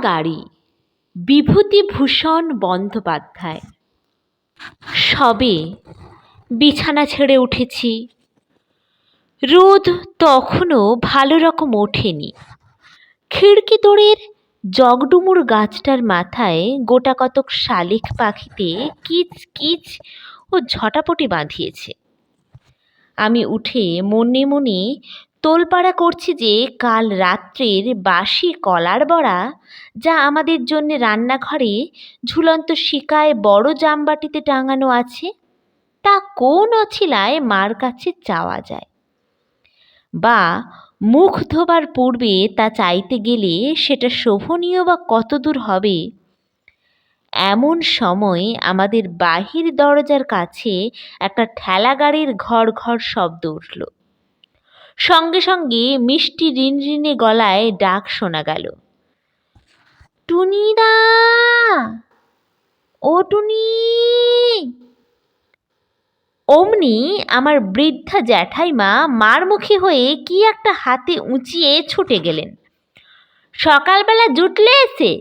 গাড়ি। বিভূতিভূষণ বন্দ্যোপাধ্যায়। সবে বিছানা ছেড়ে উঠেছি। রোদ তখনও ভালো রকম ওঠেনি। খিড়কি দোরের জগডুমুর গাছটার মাথায় গোটা কতক শালিক পাখিতে কিচ কিচ ও ঝটাপটি বাঁধিয়েছে। আমি উঠে মনে মনে তোলপাড়া করছি যে কাল রাত্রের বাসি কলার বড়া, যা আমাদের জন্যে রান্নাঘরে ঝুলন্ত শিকায় বড় জামবাটিতে টাঙানো আছে, তা কোন অছিলায় মার কাছে চাওয়া যায়, বা মুখ ধোবার পূর্বে তা চাইতে গেলে সেটা শোভনীয় বা কতদূর হবে। এমন সময় আমাদের বাহির দরজার কাছে একটা ঠেলা গাড়ির ঘড় ঘড় শব্দ উঠল। সঙ্গে সঙ্গে মিষ্টি রিনরিনে গলায় ডাক শোনা গেল, টুনিদা, ও টুনি। অমনি আমার বৃদ্ধা জ্যাঠাইমা মারমুখী হয়ে কি একটা হাতে উঁচিয়ে ছুটে গেলেন। সকালবেলা জুটলে এসে,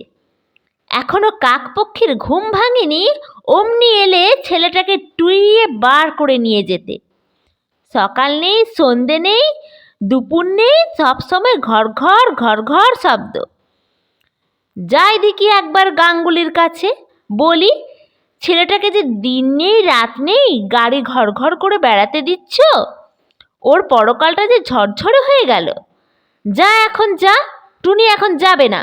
এখনো কাকপক্ষীর ঘুম ভাঙেনি, অমনি এলে ছেলেটাকে টুইয়ে বার করে নিয়ে যেতে। সকাল নেই, সন্ধে নেই, দুপুর নেই, সবসময় ঘর ঘর ঘর ঘর শব্দ। যাই দেখি একবার গাঙ্গুলির কাছে, বলি, ছেলেটাকে যে দিন নেই রাত নেই গাড়ি ঘর ঘর করে বেড়াতে দিচ্ছ, ওর পরকালটা যে ঝরঝরে হয়ে গেল। যা এখন যা, টুনি এখন যাবে না।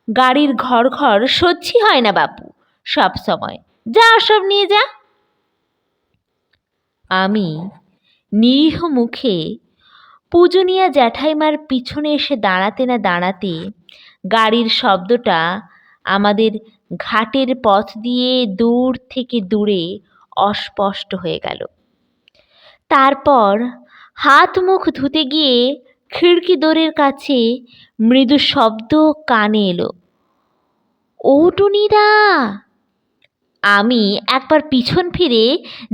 গাড়ির ঘর ঘর সহ্যই হয় না বাপু, সব সময়। যা সব নিয়ে যা। আমি নিরীহ মুখে পূজনীয়া জ্যাঠাইমার পিছনে এসে দাঁড়াতে না দাঁড়াতে গাড়ির শব্দটা আমাদের ঘাটের পথ দিয়ে দূর থেকে দূরে অস্পষ্ট হয়ে গেল। তারপর হাত মুখ ধুতে গিয়ে খিড়কি দোরের কাছে মৃদু শব্দ কানে এলো, ও টুনিদা। আমি একবার পিছন ফিরে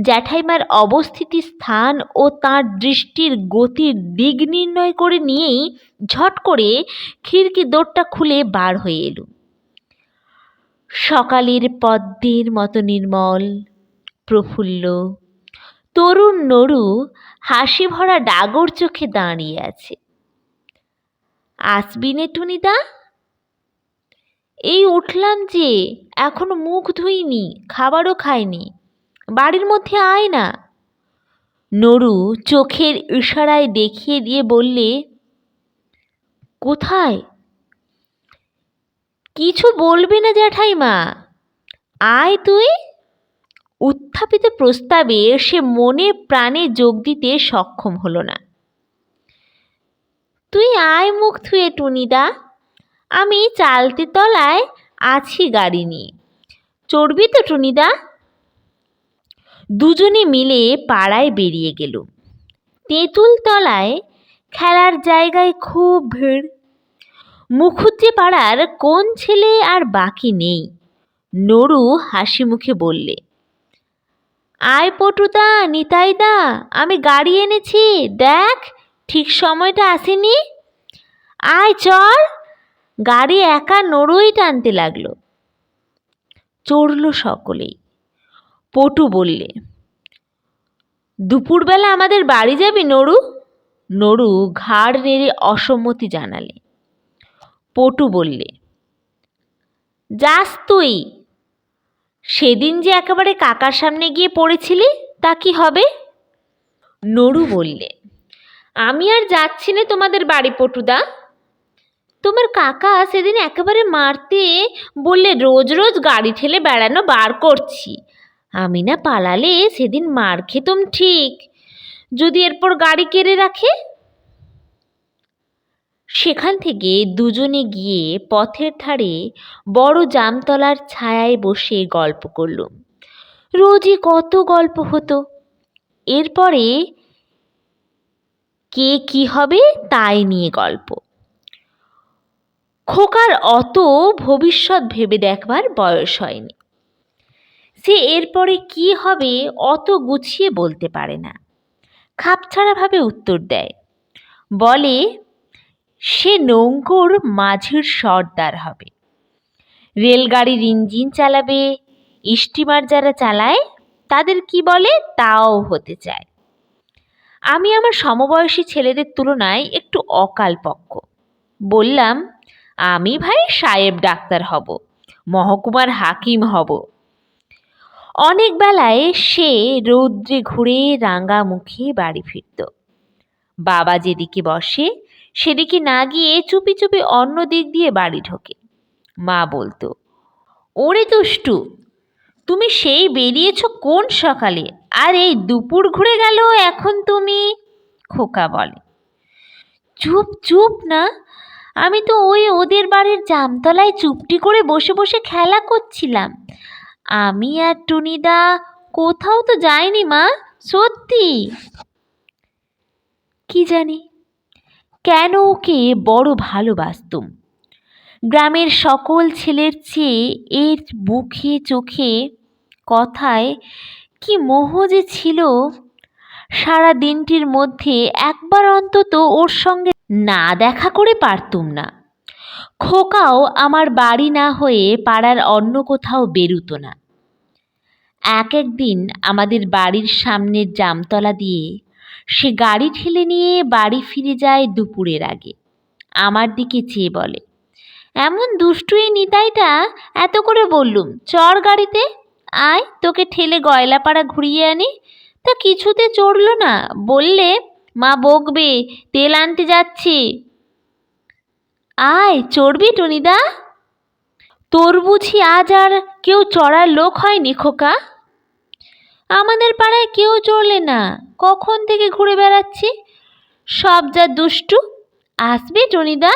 জ্যাঠাইমার অবস্থিতি স্থান ও তাঁর দৃষ্টির গতির দিক নির্ণয় করে নিয়েই ঝট করে খিড়কি দোরটা খুলে বার হয়ে এলুম। সকালের পদ্মের মতো নির্মল, প্রফুল্ল তরুণ নরু হাসি ভরা ডাগর চোখে দাঁড়িয়ে আছে। আসবি নে টুনিদা? এই উঠলাম যে, এখনো মুখ ধুইনি, খাবারও খাইনি, বাড়ির মধ্যে আয় না। নরু চোখের ইশারায় দেখিয়ে দিয়ে বললে, কোথায়? কিছু বলবে না জ্যাঠাইমা, আয় তুই। উত্থাপিত প্রস্তাবে সে মনে প্রাণে যোগ দিতে সক্ষম হলো না। তুই আয় মুখ ধুয়ে টুনিদা, আমি চালতি তলায় আছি গাড়ি নিয়ে। চড়বি তো টুনিদা? দুজনে মিলে পাড়ায় বেরিয়ে গেল। তেঁতুল তলায় খেলার জায়গায় খুব ভিড়। মুখুজ্জে পাড়ার কোন ছেলে আর বাকি নেই। নরু হাসি মুখে বললে, আয় পটুদা, নিতাইদা, আমি গাড়ি এনেছি, দেখ ঠিক সময়টা আসেনি। আয় চল। গাড়ি একা নরুই টানতে লাগলো। চড়ল সকলেই। পটু বললে, দুপুরবেলা আমাদের বাড়ি যাবি নরু? নরু ঘাড় নেড়ে অসম্মতি জানালে। পটু বললে, যাস তুই। সেদিন যে একেবারে কাকার সামনে গিয়ে পড়েছিলি, তা কি হবে? নরু বললে, আমি আর যাচ্ছি না তোমাদের বাড়ি পটুদা। তোমার কাকা সেদিন একেবারে মারতে বললে, রোজ রোজ গাড়ি ঠেলে বেড়ানো বার করছি। আমি না পালালে সেদিন মার খেতুম ঠিক, যদি এরপর গাড়ি কেড়ে রাখে। সেখান থেকে দুজনে গিয়ে পথের ধারে বড় জামতলার ছায়ায় বসে গল্প করলুম। রোজই কত গল্প হতো। এরপরে কে কি হবে তাই নিয়ে গল্প। খোকার অত ভবিষ্যৎ ভেবে দেখবার বয়স হয়নি। সে এরপরে কি হবে অত গুছিয়ে বলতে পারে না। খাপছাড়াভাবে উত্তর দেয়। বলে, সে নৌকোর মাঝির সর্দার হবে, রেলগাড়ির ইঞ্জিন চালাবে, স্টিমার যারা চালায় তাদের কি বলে তাও হতে চায়। আমি আমার সমবয়সী ছেলেদের তুলনায় একটু অকালপক্ষ। বললাম, আমি ভাই সাহেব ডাক্তার হব, মহকুমার হাকিম হব। অনেক বেলায় সে রৌদ্রে ঘুরে রাঙা মুখে বাড়ি ফিরত। বাবা যেদিকে বসে সেদিকে না গিয়ে চুপি চুপি অন্য দিক দিয়ে বাড়ি ঢোকে। মা বলতো, ওরে দুষ্টু, তুমি সেই বেরিয়েছ কোন সকালে, আর এই দুপুর ঘুরে গেল এখন তুমি। খোকা বলে, চুপ চুপ না, আমি তো ওদের বাড়ির জামতলায় চুপটি করে বসে বসে খেলা করছিলাম। আমি আর টুনিদা কোথাও তো যাইনি মা, সত্যি। কি জানি কেন ওকে বড় ভালোবাসতুম। গ্রামের সকল ছেলের চেয়ে এর মুখে চোখে কথায় কি মোহ যে ছিল। সারা দিনটির মধ্যে একবার অন্তত ওর সঙ্গে না দেখা করে পারতুম না। খোকাও আমার বাড়ি না হয়ে পাড়ার অন্য কোথাও বেরুতো না। এক একদিন আমাদের বাড়ির সামনের জামতলা দিয়ে সে গাড়ি ঠেলে নিয়ে বাড়ি ফিরে যায় দুপুরের আগে। আমার দিকে চেয়ে বলে, এমন দুষ্টু এই নিতাইটা, এত করে বললুম চড় গাড়িতে, আয় তোকে ঠেলে গয়লাপাড়া ঘুরিয়ে আনি, তা কিছুতে চড়ল না, বললে মা বকবে, তেল আনতে যাচ্ছি। আয় চড়বি টুনিদা? তোর বুঝি আজ আর কেউ চড়ার লোক হয়নি খোকা? আমাদের পাড়ায় কেউ চড়লে না, কখন থেকে ঘুরে বেড়াচ্ছি, সব যা দুষ্টু। আসবে টুনিদা?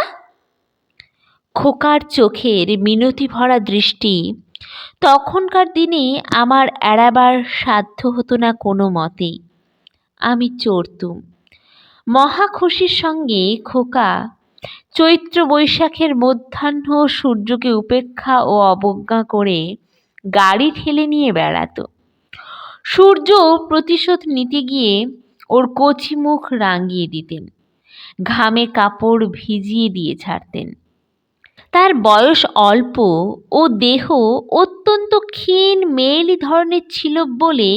খোকার চোখের মিনতি ভরা দৃষ্টি তখনকার দিনে আমার এড়াবার সাধ্য হতো না কোনো মতেই। আমি চড়তুম। মহা খুশির সঙ্গে খোকা চৈত্র বৈশাখের মধ্যাহ্ন সূর্যকে উপেক্ষা ও অবজ্ঞা করে গাড়ি ঠেলে নিয়ে বেড়াতো। সূর্য প্রতিশোধ নিতে গিয়ে ওর কচি মুখ রাঙিয়ে দিতেন, ঘামে কাপড় ভিজিয়ে দিয়ে ছাড়তেন। তার বয়স অল্প ও দেহ অত্যন্ত ক্ষীণ মেয়েলি ধরনের ছিল বলে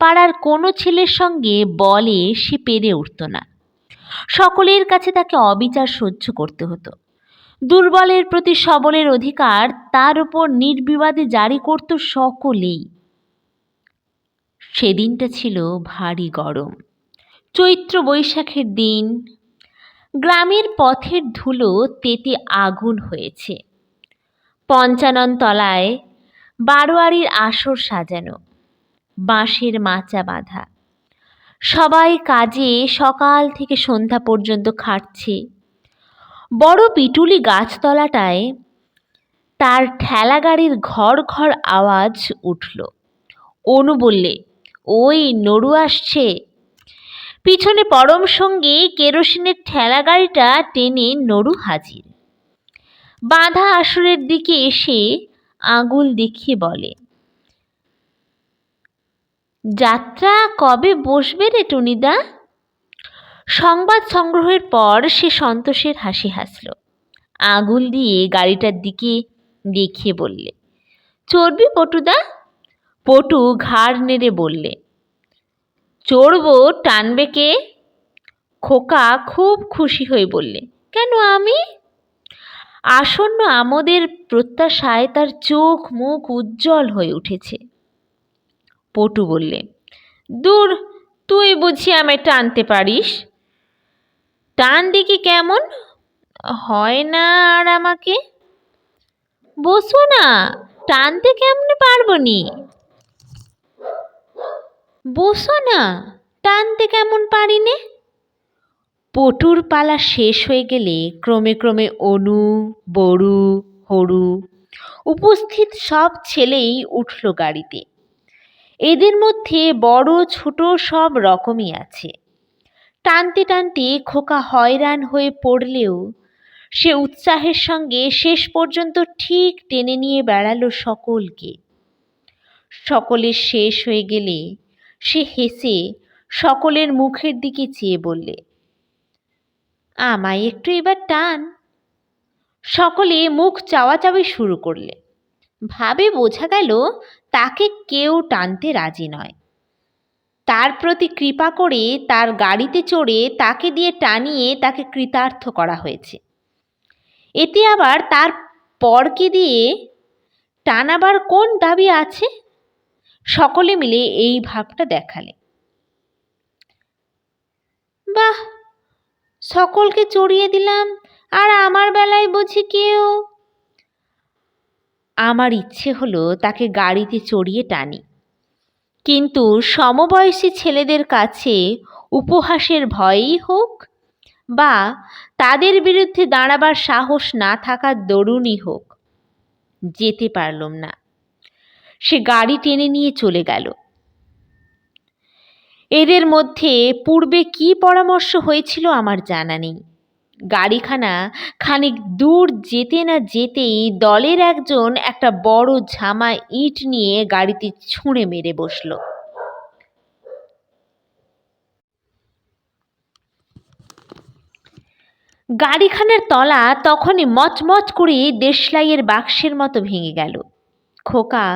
পাড়ার কোনো ছেলের সঙ্গে বলে সে পেরে উঠত না। সকলের কাছে তাকে অবিচার সহ্য করতে হতো। দুর্বলের প্রতি সবলের অধিকার তার উপর নির্বিবাদে জারি করত সকলেই। সেদিনটা ছিল ভারী গরম, চৈত্র বৈশাখের দিন। গ্রামের পথের ধুলো তেতে আগুন হয়েছে। পঞ্চানন তলায় বারোয়ারির আসর সাজানো, বাঁশের মাচা বাঁধা। সবাই কাজে সকাল থেকে সন্ধ্যা পর্যন্ত খাটছে। বড় পিটুলি গাছতলাটায় তার ঠেলা গাড়ির ঘর ঘর আওয়াজ উঠল। অনু বললে, ওই নড়ু আসছে। পিছনে পরম সঙ্গে কেরোসিনের ঠেলা গাড়িটা টেনে নড়ু হাজির। বাঁধা আসরের দিকে এসে আঙুল দেখিয়ে বলে, যাত্রা কবে বসবে রে টুনিদা? সংবাদ সংগ্রহের পর সে সন্তোষের হাসি হাসল। আঙুল দিয়ে গাড়িটার দিকে দেখিয়ে বললে, চড়বি পটুদা? পটু ঘাড় নেড়ে বললে, চড়বো, টানবে কে? খোকা খুব খুশি হয়ে বললে, কেন আমি? আসন্ন আমোদের প্রত্যাশায় তার চোখ মুখ উজ্জ্বল হয়ে উঠেছে। পটু বললে, দূর, তুই বুঝি আমায় টানতে পারিস? টান দেখি কেমন হয় না আর আমাকে। বসো না, টানতে কেমনে পারবো নি? বসো না, টানতে কেমন পারি নে। পটুর পালা শেষ হয়ে গেলে ক্রমে ক্রমে অনু, বড়ু, হরু উপস্থিত সব ছেলেই উঠল গাড়িতে। এদের মধ্যে বড় ছোট সব রকমই আছে। টানতে টানতে খোকা হয়রান হয়ে পড়লেও সে উৎসাহের সঙ্গে শেষ পর্যন্ত ঠিক টেনে নিয়ে বেড়ালো সকলকে। সকলের শেষ হয়ে গেলে সে হেসে সকলের মুখের দিকে চেয়ে বললে, আমায় একটু এবার টান। সকলে মুখ চাওয়াচাওয়ি শুরু করলে। ভাবে বোঝা গেল তাকে কেউ টানতে রাজি নয়। তার প্রতি কৃপা করে তার গাড়িতে চড়ে তাকে দিয়ে টানিয়ে তাকে কৃতার্থ করা হয়েছে। এতে আবার তার পরকে দিয়ে টানাবার কোন দাবি আছে? সকলে মিলে এই ভাবটা দেখালে। বাহ, সকলকে চড়িয়ে দিলাম, আর আমার বেলায় বুঝি কেউ? আমার ইচ্ছে হলো তাকে গাড়িতে চড়িয়ে টানি, কিন্তু সমবয়সী ছেলেদের কাছে উপহাসের ভয়েই হোক বা তাদের বিরুদ্ধে দাঁড়াবার সাহস না থাকার দরুনই হোক, যেতে পারলুম না। সে গাড়ি টেনে নিয়ে চলে গেল। এদের মধ্যে পূর্বে কি পরামর্শ হয়েছিল আমার জানা নেই। গাড়িখানা খানিক দূর যেতে না যেতেই দলের একজন একটা বড় ঝামা ইট নিয়ে গাড়িতে ছুঁড়ে মেরে বসল। গাড়িখানার তলা তখনই মচমচ করে দেশলাইয়ের বাক্সের মতো ভেঙে গেল। খোকা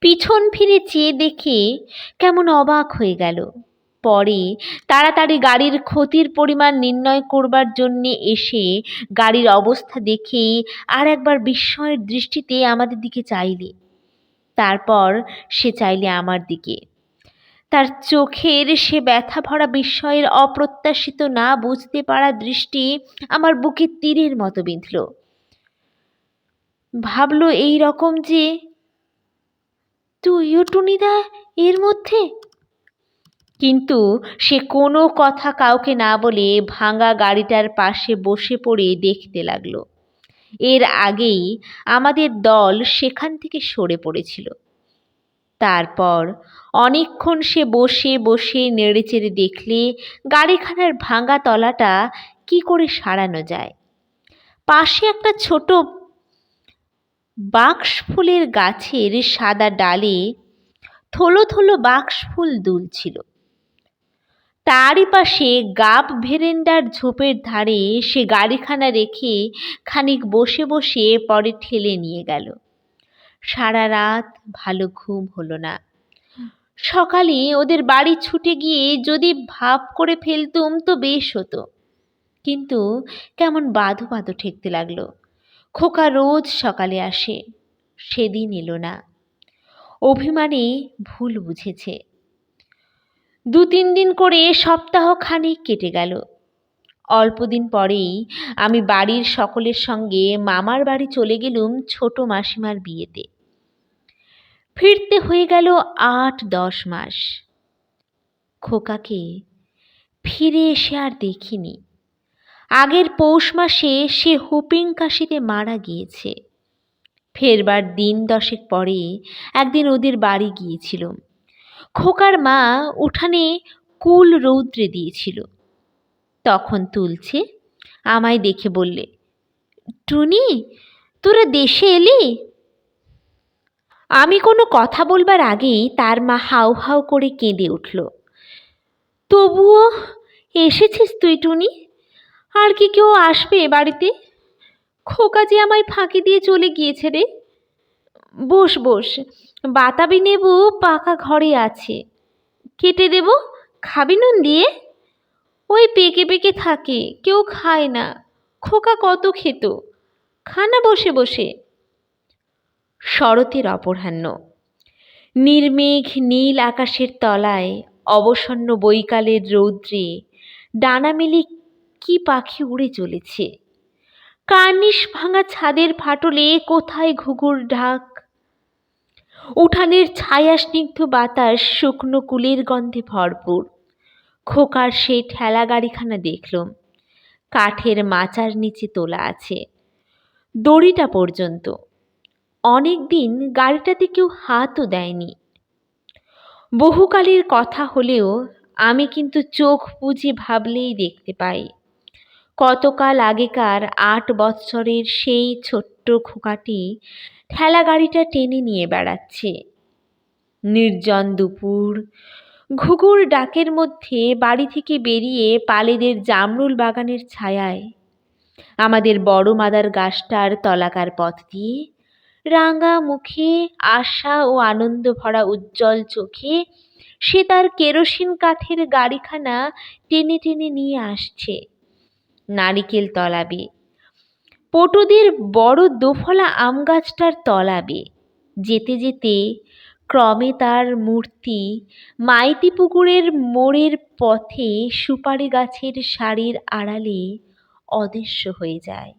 পিছন ফিরে চেয়ে দেখে কেমন অবাক হয়ে গেল। পরে তাড়াতাড়ি গাড়ির ক্ষতির পরিমাণ নির্ণয় করবার জন্যে এসে গাড়ির অবস্থা দেখে আর একবার বিস্ময়ের দৃষ্টিতে আমাদের দিকে চাইলে। তারপর সে চাইলে আমার দিকে। তার চোখের সে ব্যথা ভরা বিস্ময়ের অপ্রত্যাশিত না বুঝতে পারা দৃষ্টি আমার বুকে তীরের মতো বিঁধল। ভাবল এই রকম যে, তুইও টুনিদা এর মধ্যে? কিন্তু সে কোনো কথা কাউকে না বলে ভাঙা গাড়িটার পাশে বসে পড়ে দেখতে লাগলো। এর আগেই আমাদের দল সেখান থেকে সরে পড়েছিল। তারপর অনেকক্ষণ সে বসে বসে নেড়েচেড়ে দেখলে গাড়িখানার ভাঙা তলাটা কি করে সারানো যায়। পাশে একটা ছোট বাক্স ফুলের গাছের সাদা ডালে থলো থলো বাক্স ফুল দুলছিল। তারই পাশে গাব ভেরেন্ডার ঝোপের ধারে সে গাড়িখানা রেখে খানিক বসে বসে পরে ঠেলে নিয়ে গেল। সারা রাত ভালো ঘুম হলো না। সকালে ওদের বাড়ি ছুটে গিয়ে যদি ভাব করে ফেলতুম তো বেশ হতো, কিন্তু কেমন বাঁধো বাঁধো ঠেকতে লাগলো। খোকা রোজ সকালে আসে, সেদিন এলো না। অভিমানে ভুল বুঝেছে। 2-3 দিন করে সপ্তাহ খানিক কেটে গেল। অল্পদিন পরেই আমি বাড়ির সকলের সঙ্গে মামার বাড়ি চলে গেলুম ছোট মাসিমার বিয়েতে। ফিরতে হয়ে গেল 8-10 মাস। খোকাকে ফিরে এসে আর দেখিনি। আগের পৌষ মাসে সে হুপিং কাশিতে মারা গিয়েছে। ফেরবার দিন 10 পরে একদিন ওদের বাড়ি গিয়েছিলাম। খোকার মা উঠানে কুল রৌদ্রে দিয়েছিল, তখন তুলছে। আমায় দেখে বললে, টুনি, তোরা দেশে এলি? আমি কোনো কথা বলবার আগেই তার মা হাউ হাউ করে কেঁদে উঠল। তবুও এসেছিস তুই টুনি? আর কি কেউ আসবে বাড়িতে? খোকা যে আমায় ফাঁকি দিয়ে চলে গিয়েছে রে। বস বস, বাতাবি নেবু পাকা ঘরে আছে, কেটে দেব, খাবি নুন দিয়ে? ওই পেকে পেকে থাকে, কেউ খায় না। খোকা কত খেত, খানা বসে বসে। শরতের অপরাহ্ন, নির্মেঘ নীল আকাশের তলায় অবসন্ন বৈকালের রৌদ্রে ডানা মেলে কি পাখি উড়ে চলেছে। কার্নিশ ভাঙা ছাদের ফাটলে কোথায় ঘুঘুর ঢাক। উঠানের ছায়া স্নিগ্ধ বাতাস শুকনো কুলের গন্ধে ভরপুর। খোকার সেই ঠেলা গাড়িখানা দেখলুম, কাঠের মাচার নিচে তোলা আছে, দড়িটা পর্যন্ত। অনেক দিন গাড়িটাতে কেউ হাতও দেয়নি। বহুকালের কথা হলেও আমি কিন্তু চোখ বুজে ভাবলেই দেখতে পাই, কতকাল আগেকার 8 বৎসরের সেই ছোট্ট খোকাটি ঠেলা গাড়িটা টেনে নিয়ে বেড়াচ্ছে। নির্জন দুপুর, ঘুঘুর ডাকের মধ্যে বাড়ি থেকে বেরিয়ে পালেদের জামরুল বাগানের ছায়ায় আমাদের বড় মাদার গাছটার তলাকার পথ দিয়ে রাঙা মুখে আশা ও আনন্দ ভরা উজ্জ্বল চোখে সে তার কেরোসিন কাঠের গাড়িখানা টেনে টেনে নিয়ে আসছে নারিকেল তলাবে, পটুদের বড় দোফলা আম গাছটার তলাবে। যেতে যেতে ক্রমে তার মূর্তি মাইতি পুকুরের মোড়ের পথে সুপারি গাছের সারির আড়ালে অদৃশ্য হয়ে যায়।